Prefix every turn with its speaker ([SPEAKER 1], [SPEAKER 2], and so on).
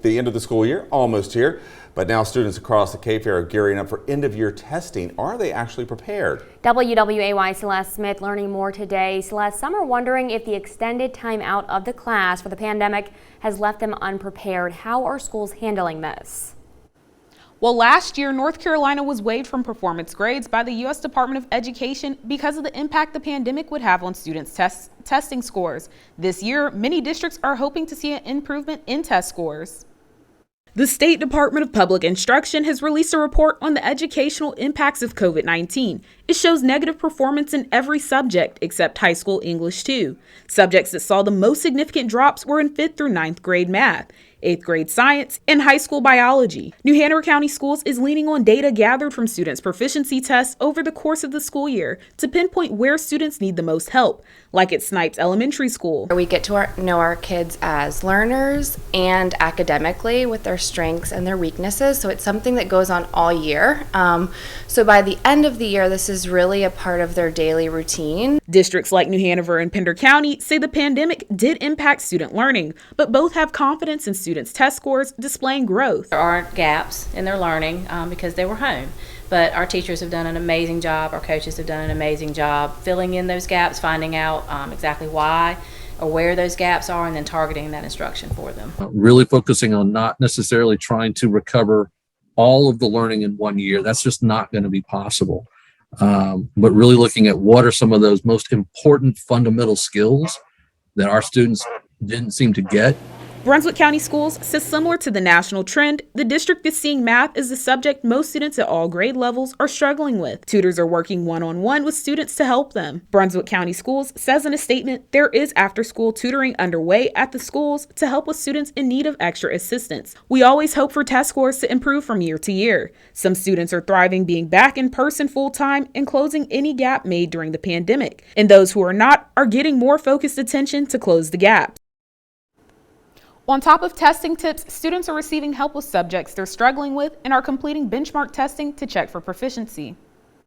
[SPEAKER 1] The end of the school year, almost here, but now students across the Cape Fair are gearing up for end-of-year testing. Are they actually prepared?
[SPEAKER 2] WWAY Celeste Smith learning more today. Celeste, some are wondering if the extended time out of the class for the pandemic has left them unprepared. How are schools handling this?
[SPEAKER 3] Well, last year, North Carolina was waived from performance grades by the U.S. Department of Education because of the impact the pandemic would have on students' testing scores. This year, many districts are hoping to see an improvement in test scores. The State Department of Public Instruction has released a report on the educational impacts of COVID-19. It shows negative performance in every subject except high school English 2. Subjects that saw the most significant drops were in 5th through 9th grade math, 8th grade science, and high school biology. New-Hanover-County Schools is leaning on data gathered from students' proficiency tests over the course of the school year to pinpoint where students need the most help, like at Snipes Elementary School.
[SPEAKER 4] We get to know our kids as learners and academically with their strengths and their weaknesses, so it's something that goes on all year. So by the end of the year, this is really a part of their daily routine.
[SPEAKER 3] Districts like New-Hanover and Pender-County say the pandemic did impact student learning, but both have confidence in students' test scores displaying growth.
[SPEAKER 5] There aren't gaps in their learning because they were home, but our teachers have done an amazing job, our coaches have done an amazing job filling in those gaps, finding out exactly why or where those gaps are, and then targeting that instruction for them.
[SPEAKER 6] Really focusing on not necessarily trying to recover all of the learning in one year. That's just not going to be possible. But really looking at what are some of those most important fundamental skills that our students didn't seem to get.
[SPEAKER 3] Brunswick County Schools says similar to the national trend, the district is seeing math as the subject most students at all grade levels are struggling with. Tutors are working one-on-one with students to help them. Brunswick County Schools says in a statement there is after-school tutoring underway at the schools to help with students in need of extra assistance. We always hope for test scores to improve from year to year. Some students are thriving being back in person full-time and closing any gap made during the pandemic. And those who are not are getting more focused attention to close the gap. On top of testing tips, students are receiving help with subjects they're struggling with and are completing benchmark testing to check for proficiency.